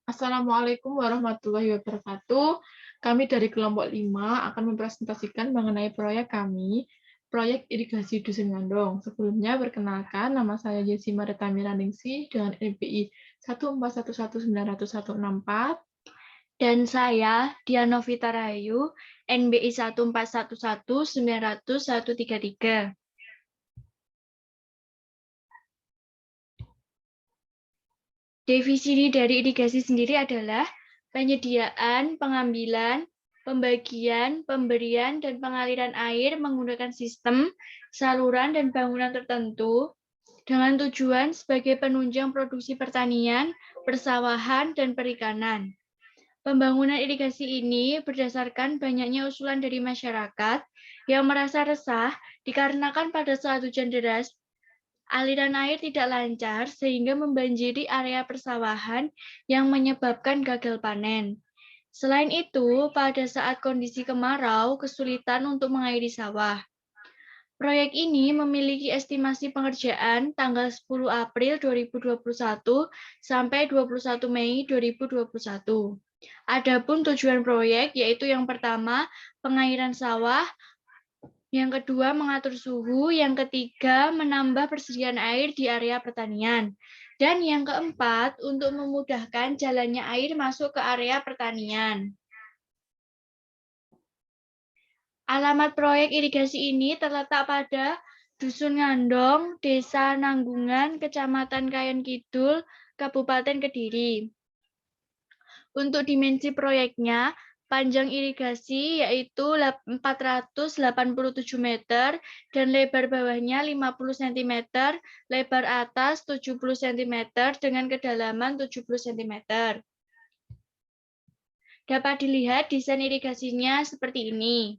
Assalamualaikum warahmatullahi wabarakatuh. Kami dari kelompok 5 akan mempresentasikan mengenai proyek kami, proyek irigasi Dusun Ngandong. Sebelumnya, perkenalkan, nama saya Yesi Marita Miraningsih dengan NPI 1411914. Dan saya, Diana Vita Rahayu, NBI 141190133. Definisi dari irigasi sendiri adalah penyediaan, pengambilan, pembagian, pemberian, dan pengaliran air menggunakan sistem, saluran, dan bangunan tertentu dengan tujuan sebagai penunjang produksi pertanian, persawahan, dan perikanan. Pembangunan irigasi ini berdasarkan banyaknya usulan dari masyarakat yang merasa resah dikarenakan pada saat hujan deras, aliran air tidak lancar sehingga membanjiri area persawahan yang menyebabkan gagal panen. Selain itu, pada saat kondisi kemarau, kesulitan untuk mengairi sawah. Proyek ini memiliki estimasi pengerjaan tanggal 10 April 2021 sampai 21 Mei 2021. Adapun tujuan proyek yaitu yang pertama, pengairan sawah, yang kedua, mengatur suhu, yang ketiga, menambah persediaan air di area pertanian, dan yang keempat, untuk memudahkan jalannya air masuk ke area pertanian. Alamat proyek irigasi ini terletak pada Dusun Ngandong, Desa Nanggungan, Kecamatan Kayon Kidul, Kabupaten Kediri. Untuk dimensi proyeknya, panjang irigasi yaitu 487 meter dan lebar bawahnya 50 cm, lebar atas 70 cm dengan kedalaman 70 cm. Dapat dilihat desain irigasinya seperti ini.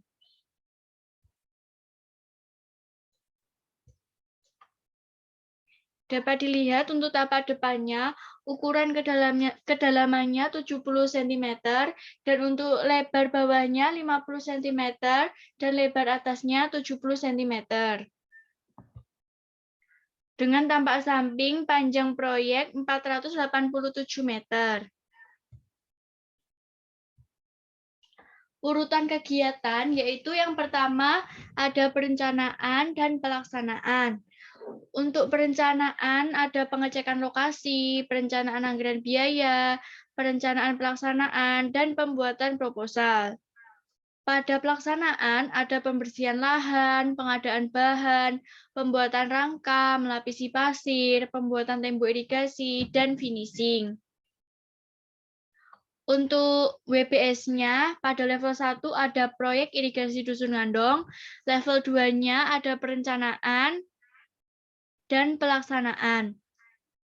Dapat dilihat untuk tapak depannya, ukuran kedalamannya 70 cm, dan untuk lebar bawahnya 50 cm, dan lebar atasnya 70 cm. Dengan tampak samping, panjang proyek 487 meter. Urutan kegiatan yaitu yang pertama ada perencanaan dan pelaksanaan. Untuk perencanaan ada pengecekan lokasi, perencanaan anggaran biaya, perencanaan pelaksanaan, dan pembuatan proposal. Pada pelaksanaan ada pembersihan lahan, pengadaan bahan, pembuatan rangka, melapisi pasir, pembuatan tembok irigasi, dan finishing. Untuk WBS-nya, pada level 1 ada proyek irigasi Dusun Ngandong, level 2-nya ada perencanaan dan pelaksanaan.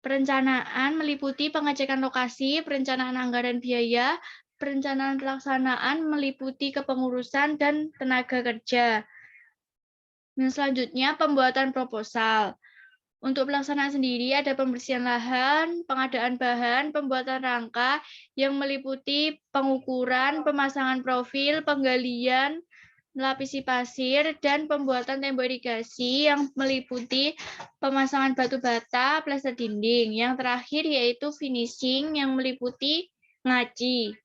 Perencanaan meliputi pengecekan lokasi, perencanaan anggaran biaya, perencanaan pelaksanaan meliputi kepengurusan dan tenaga kerja. Dan selanjutnya pembuatan proposal. Untuk pelaksanaan sendiri ada pembersihan lahan, pengadaan bahan, pembuatan rangka yang meliputi pengukuran, pemasangan profil, penggalian, melapisi pasir, dan pembuatan tembok irigasi yang meliputi pemasangan batu bata, plester dinding. Yang terakhir yaitu finishing yang meliputi ngaci.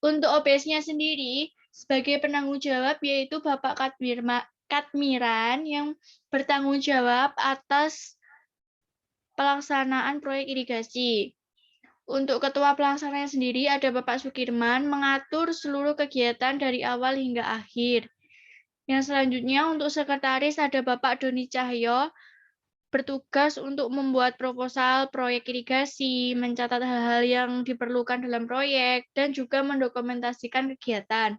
Untuk OPS-nya sendiri, sebagai penanggung jawab yaitu Bapak Katmiran yang bertanggung jawab atas pelaksanaan proyek irigasi. Untuk ketua pelaksananya sendiri ada Bapak Sukirman mengatur seluruh kegiatan dari awal hingga akhir. Yang selanjutnya untuk sekretaris ada Bapak Doni Cahyo bertugas untuk membuat proposal proyek irigasi, mencatat hal-hal yang diperlukan dalam proyek, dan juga mendokumentasikan kegiatan.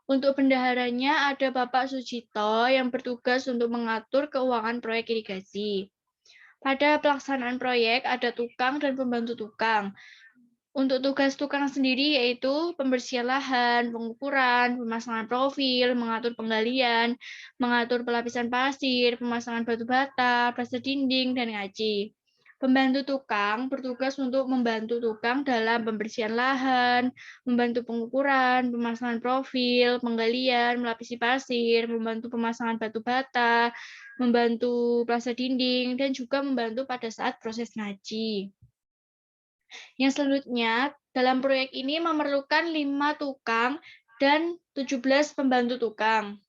Untuk bendaharanya ada Bapak Sujito yang bertugas untuk mengatur keuangan proyek irigasi. Pada pelaksanaan proyek ada tukang dan pembantu tukang. Untuk tugas tukang sendiri yaitu pembersihan lahan, pengukuran, pemasangan profil, mengatur penggalian, mengatur pelapisan pasir, pemasangan batu bata, plester dinding, dan ngaci. Pembantu tukang bertugas untuk membantu tukang dalam pembersihan lahan, membantu pengukuran, pemasangan profil, penggalian, melapisi pasir, membantu pemasangan batu bata, membantu plasa dinding, dan juga membantu pada saat proses ngaji. Yang selanjutnya, dalam proyek ini memerlukan 5 tukang dan 17 pembantu tukang.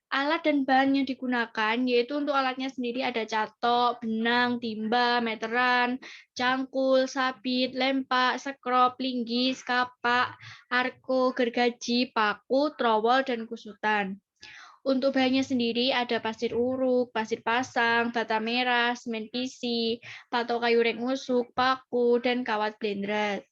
Alat dan bahan yang digunakan, yaitu untuk alatnya sendiri ada catok, benang, timba, meteran, cangkul, sabit, lempak, sekrop, linggis, kapak, arko, gergaji, paku, trowel, dan kusutan. Untuk bahannya sendiri ada pasir uruk, pasir pasang, bata merah, semen PC, patok kayu reng usuk, paku, dan kawat blendrat.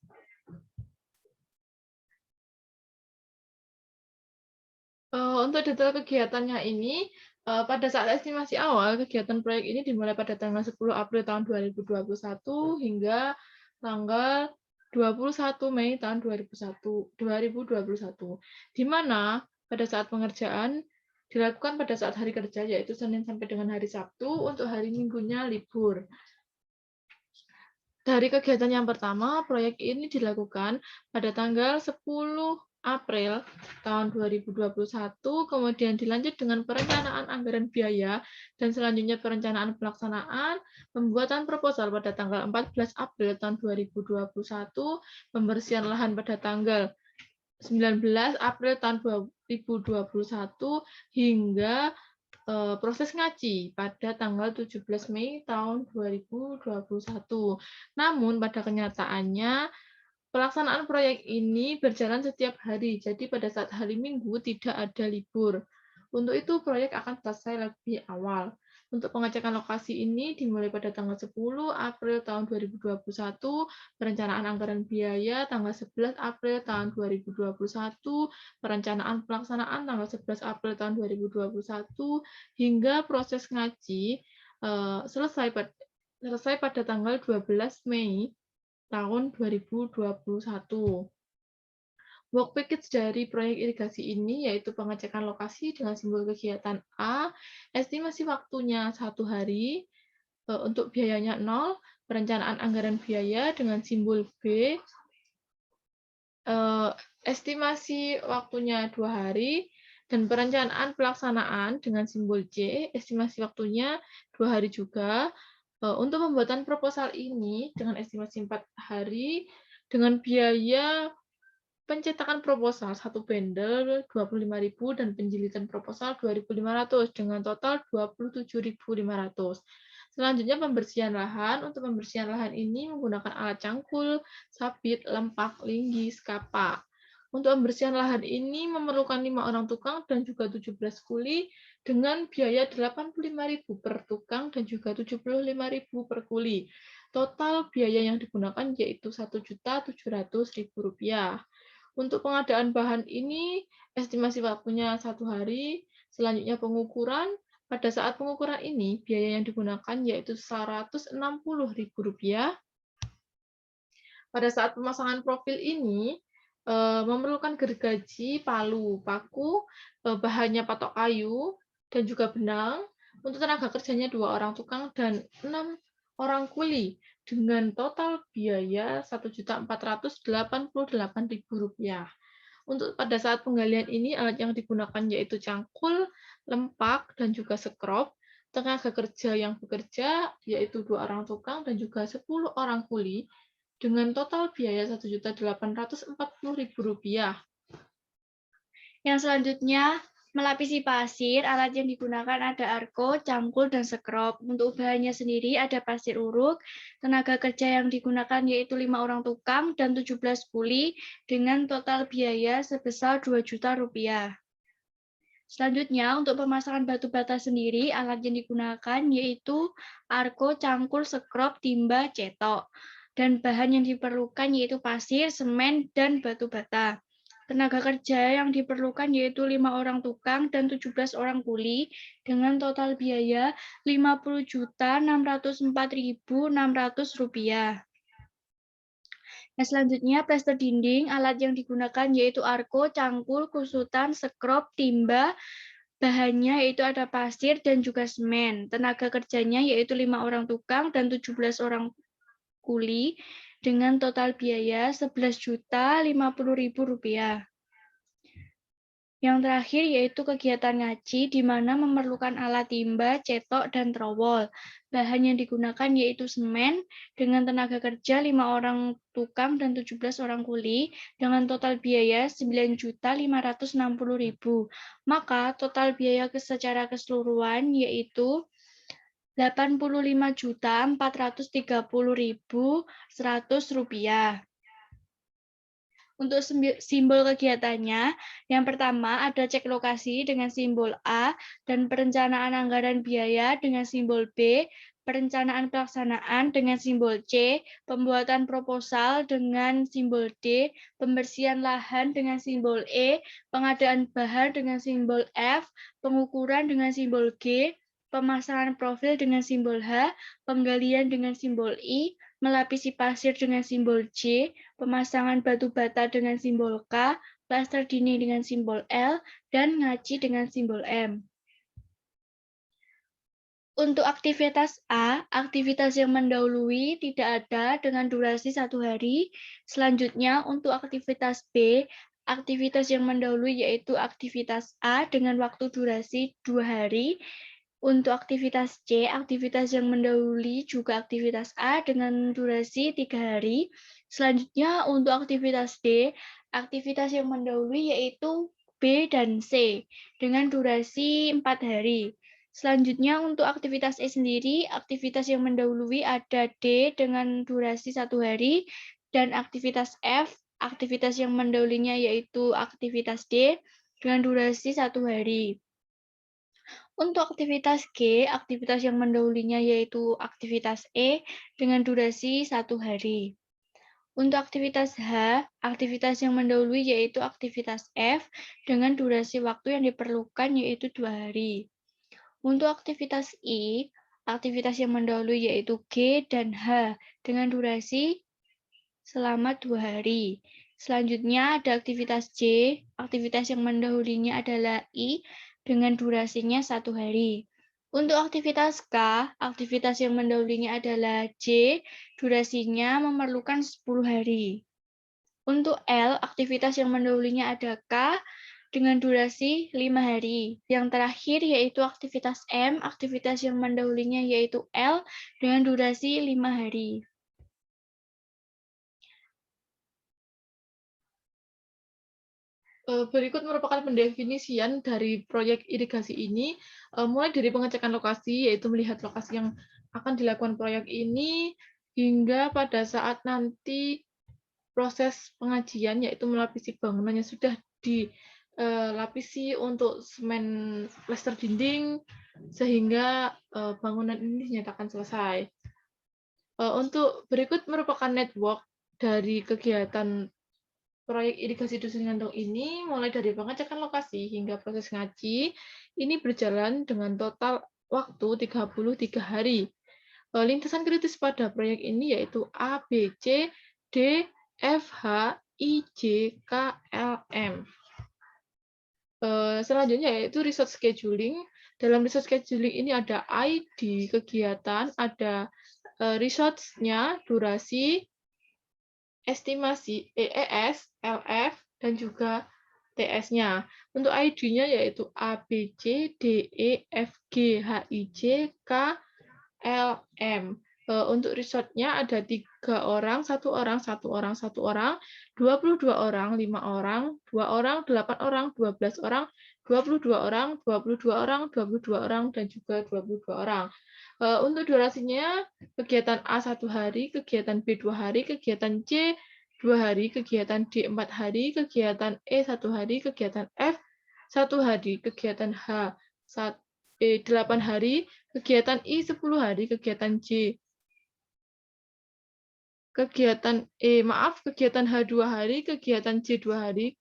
Untuk detail kegiatannya ini, pada saat estimasi awal, kegiatan proyek ini dimulai pada tanggal 10 April tahun 2021 hingga tanggal 21 Mei tahun 2021, di mana pada saat pengerjaan dilakukan pada saat hari kerja, yaitu Senin sampai dengan hari Sabtu, untuk hari Minggunya libur. Dari kegiatan yang pertama, proyek ini dilakukan pada tanggal 10 April tahun 2021, kemudian dilanjut dengan perencanaan anggaran biaya, dan selanjutnya perencanaan pelaksanaan, pembuatan proposal pada tanggal 14 April tahun 2021, pembersihan lahan pada tanggal 19 April tahun 2021, hingga proses ngaji pada tanggal 17 Mei tahun 2021. Namun pada kenyataannya pelaksanaan proyek ini berjalan setiap hari, jadi pada saat hari Minggu tidak ada libur. Untuk itu, proyek akan selesai lebih awal. Untuk pengecekan lokasi ini dimulai pada tanggal 10 April tahun 2021, perencanaan anggaran biaya tanggal 11 April tahun 2021, perencanaan pelaksanaan tanggal 11 April tahun 2021, hingga proses ngaji selesai pada tanggal 12 Mei tahun 2021. Work package dari proyek irigasi ini yaitu pengecekan lokasi dengan simbol kegiatan A, estimasi waktunya 1 hari, untuk biayanya 0, perencanaan anggaran biaya dengan simbol B, estimasi waktunya 2 hari, dan perencanaan pelaksanaan dengan simbol C, estimasi waktunya 2 hari juga. Untuk pembuatan proposal ini dengan estimasi 4 hari, dengan biaya pencetakan proposal 1 bundle 25.000 dan penjilitan proposal 2.500 dengan total 27.500. Selanjutnya pembersihan lahan. Untuk pembersihan lahan ini menggunakan alat cangkul, sabit, lempak, linggis, kapak. Untuk pembersihan lahan ini memerlukan 5 orang tukang dan juga 17 kuli dengan biaya 85.000 per tukang dan juga 75.000 per kuli. Total biaya yang digunakan yaitu Rp1.700.000. Untuk pengadaan bahan ini, estimasi waktunya 1 hari. Selanjutnya pengukuran. Pada saat pengukuran ini, biaya yang digunakan yaitu Rp160.000. Pada saat pemasangan profil ini, memerlukan gergaji, palu, paku, bahannya patok kayu, dan juga benang. Untuk tenaga kerjanya 2 orang tukang dan 6 orang kuli, dengan total biaya Rp1.488.000. Untuk pada saat penggalian ini, alat yang digunakan yaitu cangkul, lempak, dan juga sekrop. Tenaga kerja yang bekerja yaitu 2 orang tukang dan juga 10 orang kuli, dengan total biaya Rp1.840.000. Yang selanjutnya, melapisi pasir, alat yang digunakan ada arko, cangkul, dan sekrop. Untuk bahannya sendiri ada pasir uruk, tenaga kerja yang digunakan yaitu 5 orang tukang dan 17 kuli dengan total biaya sebesar Rp2 juta. Selanjutnya, untuk pemasangan batu bata sendiri, alat yang digunakan yaitu arko, cangkul, sekrop, timba, cetok. Dan bahan yang diperlukan yaitu pasir, semen, dan batu bata. Tenaga kerja yang diperlukan yaitu 5 orang tukang dan 17 orang kuli dengan total biaya Rp50.604.600. Nah, selanjutnya plester dinding, alat yang digunakan yaitu arko, cangkul, kusutan, sekrop, timba, Bahannya yaitu ada pasir dan juga semen. Tenaga kerjanya yaitu 5 orang tukang dan 17 orang kuli dengan total biaya Rp11.050.000. Yang terakhir yaitu kegiatan ngaji di mana memerlukan alat timba, cetok, dan trowol. Bahan yang digunakan yaitu semen dengan tenaga kerja 5 orang tukang dan 17 orang kuli dengan total biaya Rp9.560.000. Maka total biaya secara keseluruhan yaitu Rp85.430.100. Untuk simbol kegiatannya, yang pertama ada cek lokasi dengan simbol A, dan perencanaan anggaran biaya dengan simbol B, perencanaan pelaksanaan dengan simbol C, pembuatan proposal dengan simbol D, pembersihan lahan dengan simbol E, pengadaan bahan dengan simbol F, pengukuran dengan simbol G, pemasangan profil dengan simbol H, penggalian dengan simbol I, melapisi pasir dengan simbol J, pemasangan batu bata dengan simbol K, plaster dinding dengan simbol L, dan ngaji dengan simbol M. Untuk aktivitas A, aktivitas yang mendahului tidak ada dengan durasi 1 hari. Selanjutnya, untuk aktivitas B, aktivitas yang mendahului yaitu aktivitas A dengan waktu durasi 2 hari. Untuk aktivitas C, aktivitas yang mendahului juga aktivitas A dengan durasi 3 hari. Selanjutnya, untuk aktivitas D, aktivitas yang mendahului yaitu B dan C dengan durasi 4 hari. Selanjutnya, untuk aktivitas E sendiri, aktivitas yang mendahului ada D dengan durasi 1 hari, dan aktivitas F, aktivitas yang mendahulinya yaitu aktivitas D dengan durasi 1 hari. Untuk aktivitas G, aktivitas yang mendahulinya yaitu aktivitas E dengan durasi 1 hari. Untuk aktivitas H, aktivitas yang mendahului yaitu aktivitas F dengan durasi waktu yang diperlukan yaitu 2 hari. Untuk aktivitas I, aktivitas yang mendahului yaitu G dan H dengan durasi selama 2 hari. Selanjutnya ada aktivitas J, aktivitas yang mendahulinya adalah I dengan durasinya 1 hari. Untuk aktivitas K, aktivitas yang mendahulinya adalah J, durasinya memerlukan 10 hari. Untuk L, aktivitas yang mendahulinya ada K dengan durasi 5 hari. Yang terakhir yaitu aktivitas M, aktivitas yang mendahulinya yaitu L dengan durasi 5 hari. Berikut merupakan pendefinisian dari proyek irigasi ini, mulai dari pengecekan lokasi, yaitu melihat lokasi yang akan dilakukan proyek ini, hingga pada saat nanti proses pengajian, yaitu melapisi bangunan yang sudah dilapisi untuk semen plester dinding, sehingga bangunan ini dinyatakan selesai. Untuk berikut merupakan network dari kegiatan proyek irigasi Dusun Ngandong ini, mulai dari pengecekan lokasi hingga proses ngaji, ini berjalan dengan total waktu 33 hari. Lintasan kritis pada proyek ini yaitu A, B, C, D, F, H, I, J, K, L, M. Selanjutnya yaitu resource scheduling. Dalam resource scheduling ini ada ID kegiatan, ada resource-nya, durasi, estimasi EES, LF, dan juga TS-nya. Untuk ID-nya yaitu A, B, C, D, E, F, G, H, I, J, K, L, M. Untuk resort-nya ada 3 orang, 1 orang, 1 orang, 1 orang, 22 orang, 5 orang, 2 orang, 8 orang, 12 orang, 22 orang, 22 orang, 22 orang, dan juga 22 orang. Untuk durasinya, kegiatan A 1 hari, kegiatan B 2 hari, kegiatan C 2 hari, kegiatan D 4 hari, kegiatan E 1 hari, kegiatan F 1 hari, kegiatan H 8 hari, kegiatan I 10 hari, kegiatan J kegiatan H 2 hari, kegiatan J 2 hari,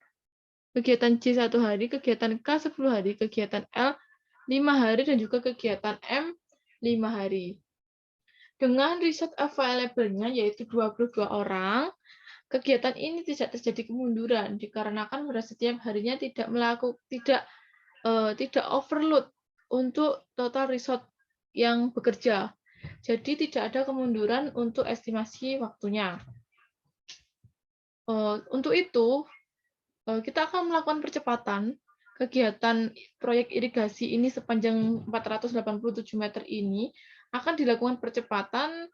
kegiatan J 1 hari, kegiatan K 10 hari, kegiatan L 5 hari, dan juga kegiatan M 5 hari. Dengan riset available-nya yaitu 22 orang, kegiatan ini tidak terjadi kemunduran dikarenakan pada setiap harinya tidak tidak overload untuk total resource yang bekerja. Jadi tidak ada kemunduran untuk estimasi waktunya. Untuk itu, kita akan melakukan percepatan kegiatan proyek irigasi ini sepanjang 487 meter ini akan dilakukan percepatan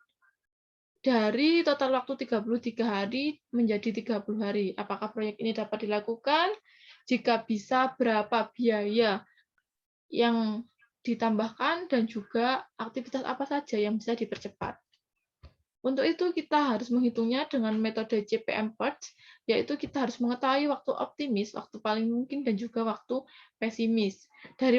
dari total waktu 33 hari menjadi 30 hari. Apakah proyek ini dapat dilakukan? Jika bisa, berapa biaya yang ditambahkan dan juga aktivitas apa saja yang bisa dipercepat. Untuk itu kita harus menghitungnya dengan metode CPM-PERT, yaitu kita harus mengetahui waktu optimis, waktu paling mungkin, dan juga waktu pesimis. Dari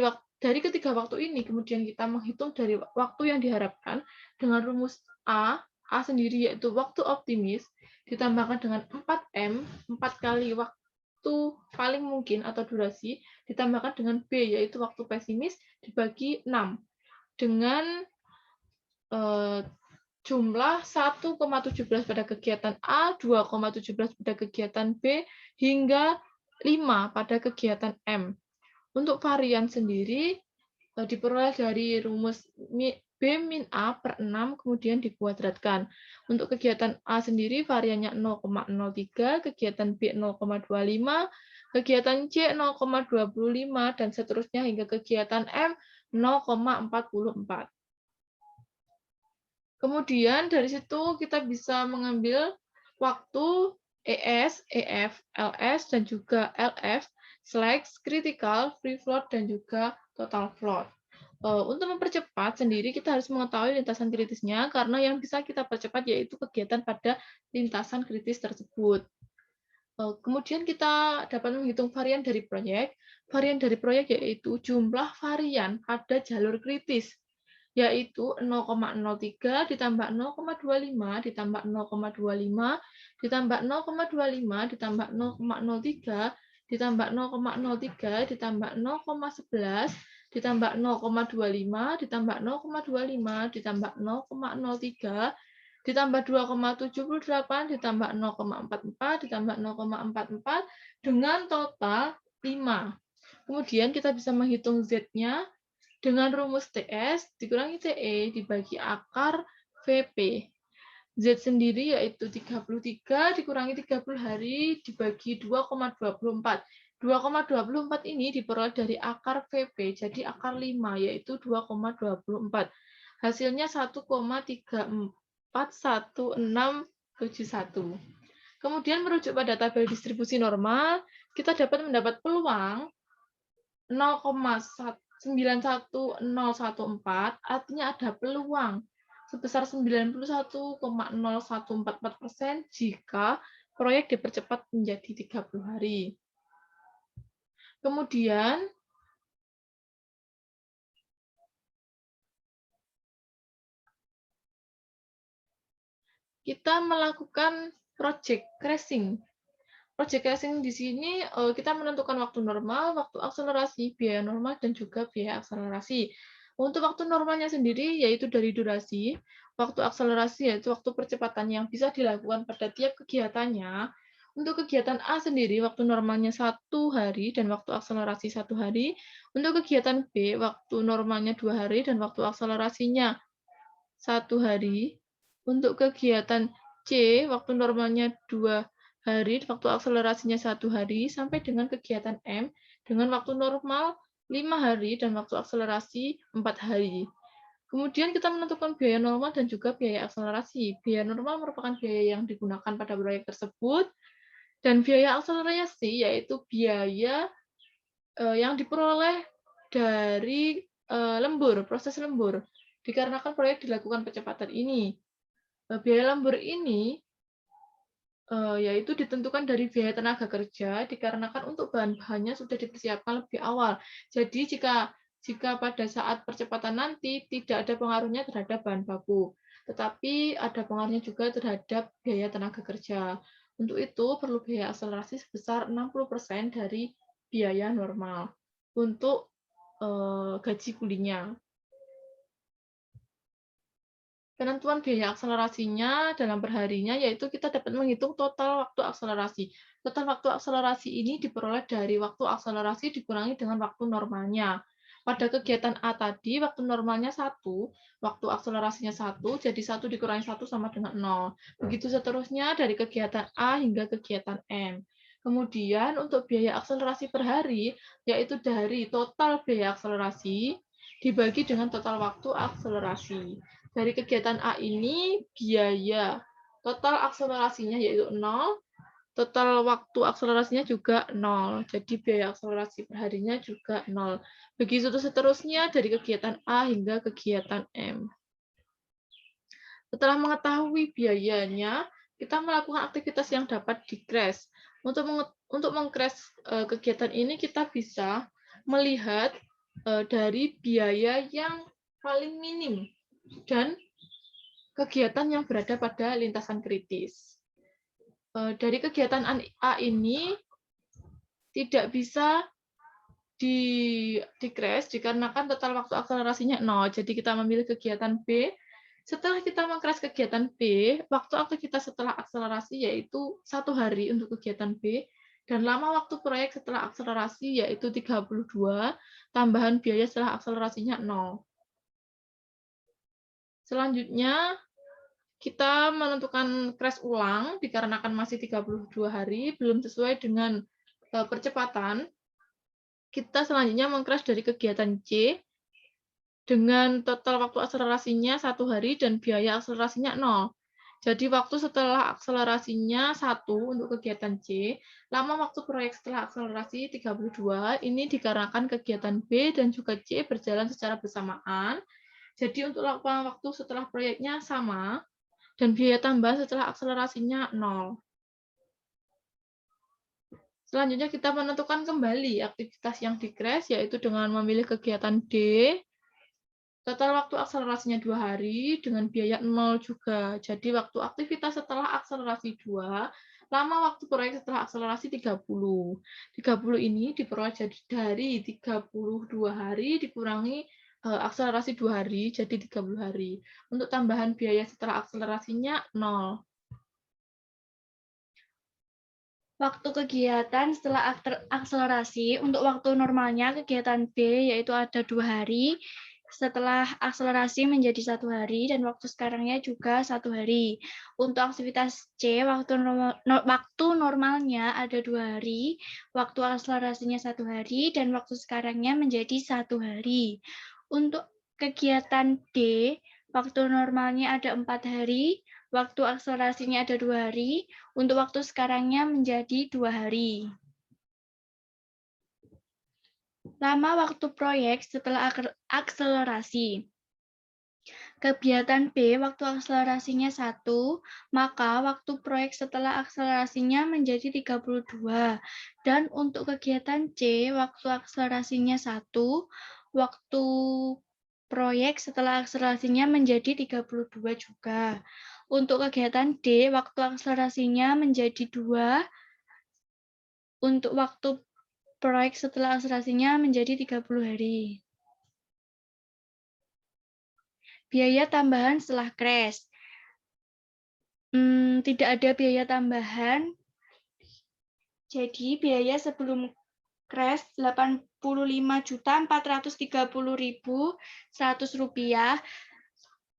ketiga waktu ini, kemudian kita menghitung dari waktu yang diharapkan dengan rumus A sendiri yaitu waktu optimis, ditambahkan dengan 4M, 4 kali waktu paling mungkin atau durasi, ditambahkan dengan B, yaitu waktu pesimis, dibagi 6. Dengan jumlah 1,17 pada kegiatan A, 2,17 pada kegiatan B, hingga 5 pada kegiatan M. Untuk varian sendiri diperoleh dari rumus B min A per 6, kemudian dikuadratkan. Untuk kegiatan A sendiri variannya 0,03, kegiatan B 0,25, kegiatan C 0,25, dan seterusnya hingga kegiatan M 0,44. Kemudian dari situ kita bisa mengambil waktu ES, EF, LS, dan juga LF, slack, critical, free float, dan juga total float. Untuk mempercepat sendiri, kita harus mengetahui lintasan kritisnya, karena yang bisa kita percepat yaitu kegiatan pada lintasan kritis tersebut. Kemudian kita dapat menghitung varian dari proyek. Varian dari proyek yaitu jumlah varian pada jalur kritis, yaitu 0,03 ditambah 0,25 ditambah 0,25 ditambah 0,25 ditambah 0,03 ditambah 0,03 ditambah 0,11 ditambah 0,25 ditambah 0,25 ditambah 0,03 ditambah 2,78 ditambah 0,44 ditambah 0,44 dengan total 5. Kemudian kita bisa menghitung Z-nya dengan rumus TS dikurangi TE dibagi akar VP. Z sendiri yaitu 33 dikurangi 30 hari dibagi 2,24. 2,24 ini diperoleh dari akar VP, jadi akar 5 yaitu 2,24. Hasilnya 1,341671. Kemudian merujuk pada tabel distribusi normal, kita dapat mendapat peluang 0,91014, artinya ada peluang sebesar 91,0144% jika proyek dipercepat menjadi 30 hari. Kemudian kita melakukan project crashing. Project crashing di sini kita menentukan waktu normal, waktu akselerasi, biaya normal, dan juga biaya akselerasi. Untuk waktu normalnya sendiri yaitu dari durasi, waktu akselerasi yaitu waktu percepatan yang bisa dilakukan pada tiap kegiatannya. Untuk kegiatan A sendiri, waktu normalnya 1 hari dan waktu akselerasi 1 hari. Untuk kegiatan B, waktu normalnya 2 hari dan waktu akselerasinya 1 hari. Untuk kegiatan C, waktu normalnya 2 hari, waktu akselerasinya 1 hari, sampai dengan kegiatan M dengan waktu normal 5 hari dan waktu akselerasi 4 hari. Kemudian kita menentukan biaya normal dan juga biaya akselerasi. Biaya normal merupakan biaya yang digunakan pada proyek tersebut, dan biaya akselerasi yaitu biaya yang diperoleh dari proses lembur, dikarenakan proyek dilakukan percepatan ini. Biaya lembur ini yaitu ditentukan dari biaya tenaga kerja, dikarenakan untuk bahan-bahannya sudah dipersiapkan lebih awal. Jadi jika pada saat percepatan nanti tidak ada pengaruhnya terhadap bahan baku, tetapi ada pengaruhnya juga terhadap biaya tenaga kerja. Untuk itu perlu biaya akselerasi sebesar 60% dari biaya normal untuk gaji kulinya. Penentuan biaya akselerasinya dalam perharinya yaitu kita dapat menghitung total waktu akselerasi. Total waktu akselerasi ini diperoleh dari waktu akselerasi dikurangi dengan waktu normalnya. Pada kegiatan A tadi, waktu normalnya 1, waktu akselerasinya 1, jadi 1 dikurangi 1 sama dengan 0. Begitu seterusnya dari kegiatan A hingga kegiatan M. Kemudian untuk biaya akselerasi per hari, yaitu dari total biaya akselerasi dibagi dengan total waktu akselerasi. Dari kegiatan A ini, biaya total akselerasinya yaitu 0, total waktu akselerasinya juga 0. Jadi biaya akselerasi perharinya juga 0. Begitu seterusnya dari kegiatan A hingga kegiatan M. Setelah mengetahui biayanya, kita melakukan aktivitas yang dapat di-crash. Untuk meng-crash kegiatan ini, kita bisa melihat dari biaya yang paling minim dan kegiatan yang berada pada lintasan kritis. Dari kegiatan A ini tidak bisa di-crash dikarenakan total waktu akselerasinya 0. Jadi kita memilih kegiatan B. Setelah kita meng-crash kegiatan B, waktu aktivitas setelah akselerasi yaitu 1 hari untuk kegiatan B, dan lama waktu proyek setelah akselerasi yaitu 32, tambahan biaya setelah akselerasinya 0. Selanjutnya, kita menentukan crash ulang dikarenakan masih 32 hari, belum sesuai dengan percepatan. Kita selanjutnya meng-crash dari kegiatan C dengan total waktu akselerasinya 1 hari dan biaya akselerasinya 0. Jadi waktu setelah akselerasinya 1 untuk kegiatan C, lama waktu proyek setelah akselerasi 32, ini dikarenakan kegiatan B dan juga C berjalan secara bersamaan. Jadi untuk waktu setelah proyeknya sama, dan biaya tambahan setelah akselerasinya 0. Selanjutnya kita menentukan kembali aktivitas yang di-crash, yaitu dengan memilih kegiatan D. Total waktu akselerasinya 2 hari, dengan biaya 0 juga. Jadi waktu aktivitas setelah akselerasi 2, lama waktu proyek setelah akselerasi 30. 30 ini diperoleh jadi dari 32 hari dikurangi akselerasi 2 hari, jadi 30 hari. Untuk tambahan biaya setelah akselerasinya 0. Waktu kegiatan setelah akselerasi, untuk waktu normalnya kegiatan B yaitu ada 2 hari, setelah akselerasi menjadi 1 hari, dan waktu sekarangnya juga 1 hari. Untuk aktivitas C, waktu normalnya ada 2 hari, waktu akselerasinya 1 hari, dan waktu sekarangnya menjadi 1 hari. Untuk kegiatan D, waktu normalnya ada 4 hari, waktu akselerasinya ada 2 hari, untuk waktu sekarangnya menjadi 2 hari. Lama waktu proyek setelah akselerasi. Kegiatan B, waktu akselerasinya 1, maka waktu proyek setelah akselerasinya menjadi 32. Dan untuk kegiatan C, waktu akselerasinya 1, waktu proyek setelah akselerasinya menjadi 32 juga. Untuk kegiatan D, waktu akselerasinya menjadi 2, untuk waktu proyek setelah akselerasinya menjadi 30 hari. Biaya tambahan setelah crash. Tidak ada biaya tambahan. Jadi biaya sebelum crash Rp85.430.100,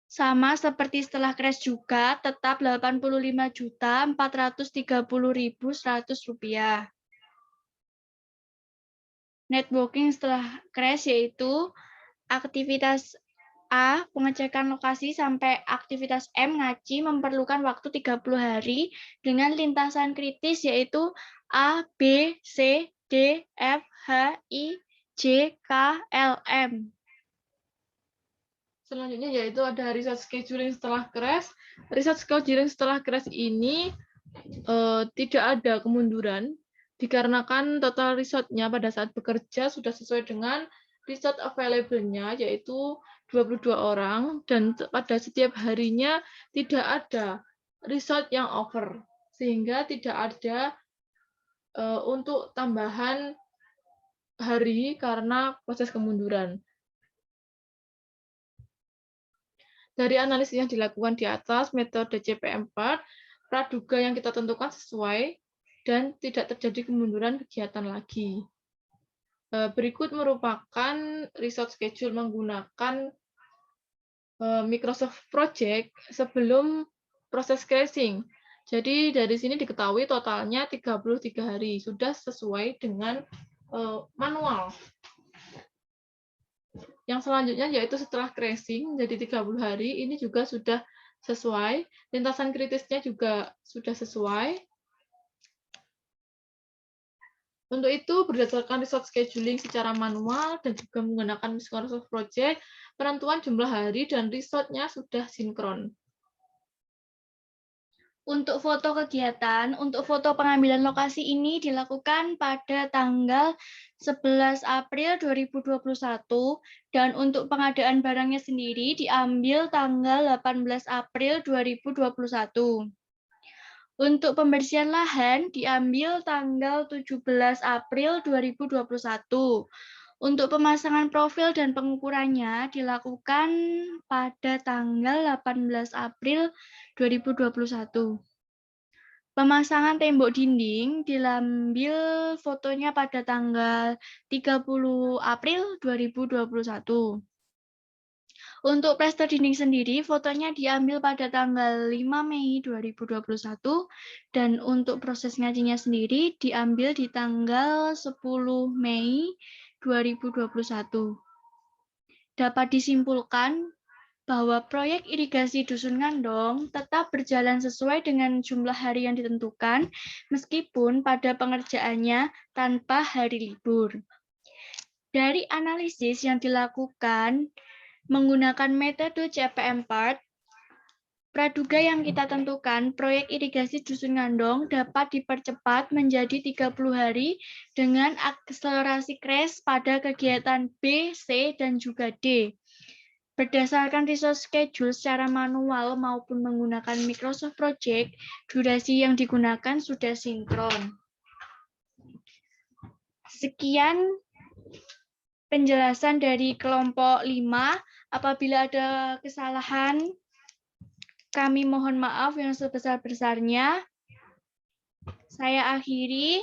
sama seperti setelah crash juga, tetap Rp85.430.100. Networking setelah crash yaitu aktivitas A, pengecekan lokasi sampai aktivitas M, ngaci, memerlukan waktu 30 hari dengan lintasan kritis yaitu A, B, C, D, F, H, I, J, K, L, M. Selanjutnya yaitu ada research scheduling setelah crash. Research scheduling setelah crash ini tidak ada kemunduran, dikarenakan total resource-nya pada saat bekerja sudah sesuai dengan resource available-nya, yaitu 22 orang, dan pada setiap harinya tidak ada resource yang over, sehingga tidak ada untuk tambahan hari karena proses kemunduran. Dari analisis yang dilakukan di atas, metode CP4, praduga yang kita tentukan sesuai dan tidak terjadi kemunduran kegiatan lagi. Berikut merupakan resource schedule menggunakan Microsoft Project sebelum proses crashing. Jadi dari sini diketahui totalnya 33 hari, sudah sesuai dengan manual. Yang selanjutnya yaitu setelah crashing, jadi 30 hari, ini juga sudah sesuai. Lintasan kritisnya juga sudah sesuai. Untuk itu, berdasarkan resource scheduling secara manual dan juga menggunakan Microsoft Project, penentuan jumlah hari dan resource-nya sudah sinkron. Untuk foto kegiatan, untuk foto pengambilan lokasi ini dilakukan pada tanggal 11 April 2021 dan untuk pengadaan barangnya sendiri diambil tanggal 18 April 2021. Untuk pembersihan lahan diambil tanggal 17 April 2021. Untuk pemasangan profil dan pengukurannya dilakukan pada tanggal 18 April 2021. Pemasangan tembok dinding diambil fotonya pada tanggal 30 April 2021. Untuk plester dinding sendiri, fotonya diambil pada tanggal 5 Mei 2021, dan untuk proses ngajinya sendiri diambil di tanggal 10 Mei 2021. Dapat disimpulkan bahwa proyek irigasi Dusun Ngandong tetap berjalan sesuai dengan jumlah hari yang ditentukan, meskipun pada pengerjaannya tanpa hari libur. Dari analisis yang dilakukan menggunakan metode CP4, praduga yang kita tentukan, proyek irigasi Dusun Ngandong dapat dipercepat menjadi 30 hari dengan akselerasi crash pada kegiatan B, C, dan juga D. Berdasarkan resource schedule secara manual maupun menggunakan Microsoft Project, durasi yang digunakan sudah sinkron. Sekian penjelasan dari kelompok 5. Apabila ada kesalahan, kami mohon maaf yang sebesar-besarnya. Saya akhiri.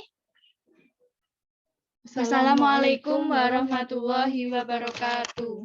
Wassalamualaikum warahmatullahi wabarakatuh.